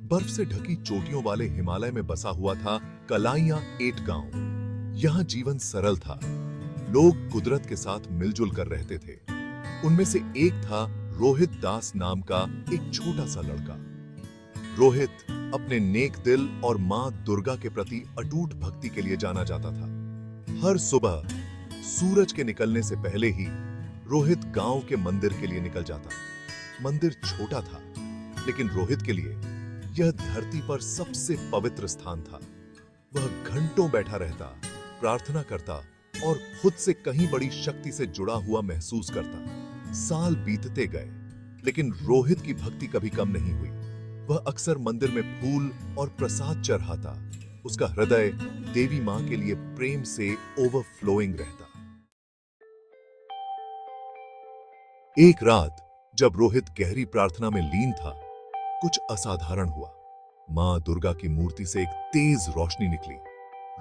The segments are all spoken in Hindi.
बर्फ से ढकी चोटियों वाले हिमालय में बसा हुआ था कलाइया 8 गांव। यहाँ जीवन सरल था। लोग कुदरत के साथ मिलजुल कर रहते थे। उनमें से एक था रोहित दास नाम का एक छोटा सा लड़का। रोहित अपने नेक दिल और मां दुर्गा के प्रति अटूट भक्ति के लिए जाना जाता था। हर सुबह सूरज के निकलने से पहले ही रोहित गांव के मंदिर के लिए निकल जाता। मंदिर छोटा था, लेकिन रोहित के लिए यह धरती पर सबसे पवित्र स्थान था। वह घंटों बैठा रहता, प्रार्थना करता और खुद से कहीं बड़ी शक्ति से जुड़ा हुआ महसूस करता। साल बीतते गए, लेकिन रोहित की भक्ति कभी कम नहीं हुई। वह अक्सर मंदिर में फूल और प्रसाद चढ़ाता। उसका हृदय देवी मां के लिए प्रेम से ओवरफ्लोइंग रहता। एक रात जब रोहित गहरी प्रार्थना में लीन था, कुछ असाधारण हुआ। मां दुर्गा की मूर्ति से एक तेज रोशनी निकली।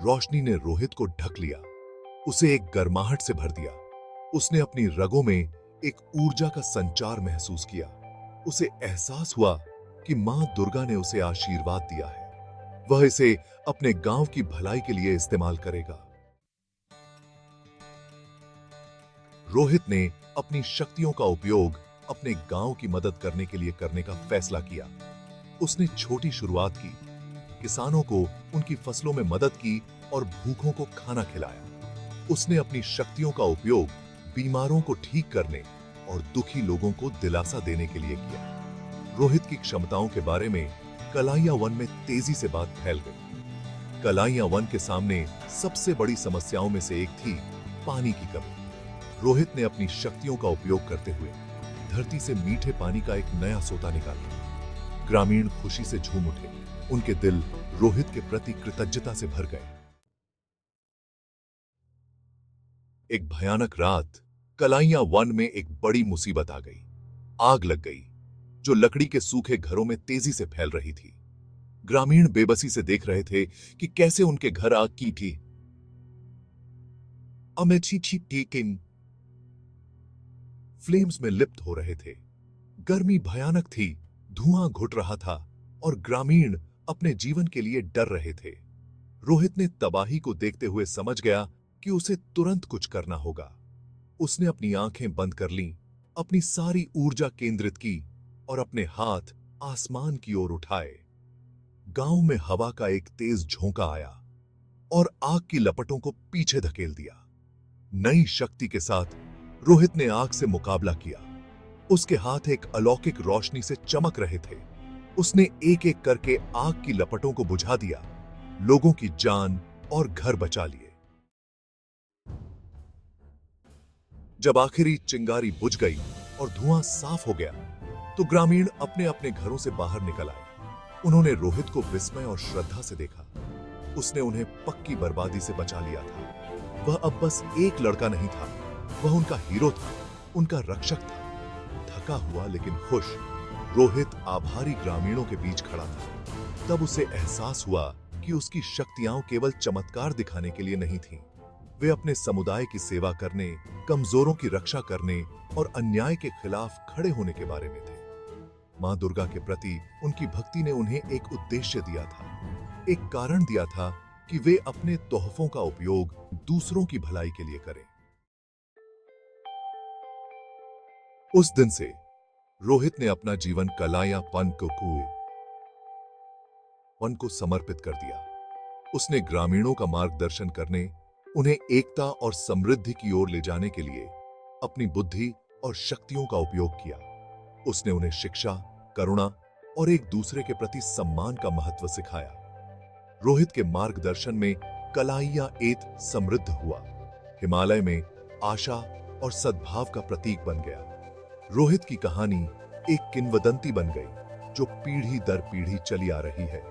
रोशनी ने रोहित को ढक लिया, उसे एक गर्माहट से भर दिया। उसने अपनी रगों में एक ऊर्जा का संचार महसूस किया। उसे एहसास हुआ कि मां दुर्गा ने उसे आशीर्वाद दिया है। वह इसे अपने गांव की भलाई के लिए इस्तेमाल करेगा। रोहित ने अपनी शक्तियों का उपयोग अपने गांव की मदद करने के लिए करने का फैसला किया। उसने छोटी शुरुआत की, किसानों को उनकी फसलों में मदद की और भूखों को खाना खिलाया। उसने अपनी शक्तियों का उपयोग बीमारों को ठीक करने और दुखी लोगों को दिलासा देने के लिए किया। रोहित की क्षमताओं के बारे में कलाइया वन में तेजी से बात फैल गई। कलाइया वन के सामने सबसे बड़ी समस्याओं में से एक थी पानी की कमी। रोहित ने अपनी शक्तियों का उपयोग करते हुए धरती से मीठे पानी का एक नया सोता निकाला। ग्रामीण खुशी से झूम उठे। उनके दिल रोहित के प्रति कृतज्ञता से भर गए। एक भयानक रात कलाइया वन में एक बड़ी मुसीबत आ गई। आग लग गई, जो लकड़ी के सूखे घरों में तेजी से फैल रही थी। ग्रामीण बेबसी से देख रहे थे कि कैसे उनके घर आग की थी। फ्लेम्स में लिप्त हो रहे थे। गर्मी भयानक थी, धुआं घुट रहा था और ग्रामीण अपने जीवन के लिए डर रहे थे। रोहित ने तबाही को देखते हुए समझ गया कि उसे तुरंत कुछ करना होगा। उसने अपनी आंखें बंद कर लीं, अपनी सारी ऊर्जा केंद्रित की और अपने हाथ आसमान की ओर उठाए। गांव में हवा का एक तेज झोंका आया और आग की लपटों को पीछे धकेल दिया। नई शक्ति के साथ रोहित ने आग से मुकाबला किया। उसके हाथ एक अलौकिक रोशनी से चमक रहे थे। उसने एक एक करके आग की लपटों को बुझा दिया, लोगों की जान और घर बचा लिए। जब आखिरी चिंगारी बुझ गई और धुआं साफ हो गया, तो ग्रामीण अपने अपने घरों से बाहर निकल आए। उन्होंने रोहित को विस्मय और श्रद्धा से देखा। उसने उन्हें पक्की बर्बादी से बचा लिया था। वह अब बस एक लड़का नहीं था, वह उनका हीरो था, उनका रक्षक था। थका हुआ लेकिन खुश रोहित आभारी ग्रामीणों के बीच खड़ा था। तब उसे एहसास हुआ कि उसकी शक्तियां केवल चमत्कार दिखाने के लिए नहीं थीं। वे अपने समुदाय की सेवा करने, कमजोरों की रक्षा करने और अन्याय के खिलाफ खड़े होने के बारे में थे। मां दुर्गा के प्रति उनकी भक्ति ने उन्हें एक उद्देश्य दिया था, एक कारण दिया था कि वे अपने तोहफों का उपयोग दूसरों की भलाई के लिए करें। उस दिन से रोहित ने अपना जीवन कलाइया वन को समर्पित कर दिया। उसने ग्रामीणों का मार्गदर्शन करने, उन्हें एकता और समृद्धि की ओर ले जाने के लिए अपनी बुद्धि और शक्तियों का उपयोग किया। उसने उन्हें शिक्षा, करुणा और एक दूसरे के प्रति सम्मान का महत्व सिखाया। रोहित के मार्गदर्शन में कलाइया 8 समृद्ध हुआ, हिमालय में आशा और सद्भाव का प्रतीक बन गया। रोहित की कहानी एक किंवदंती बन गई, जो पीढ़ी दर पीढ़ी चली आ रही है,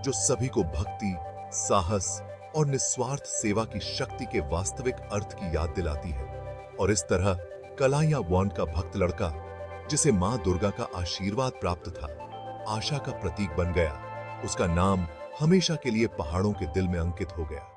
जो सभी को भक्ति, साहस और निस्वार्थ सेवा की शक्ति के वास्तविक अर्थ की याद दिलाती है। और इस तरह कलाइया वन का भक्त लड़का, जिसे मां दुर्गा का आशीर्वाद प्राप्त था, आशा का प्रतीक बन गया। उसका नाम हमेशा के लिए पहाड़ों के दिल में अंकित हो गया।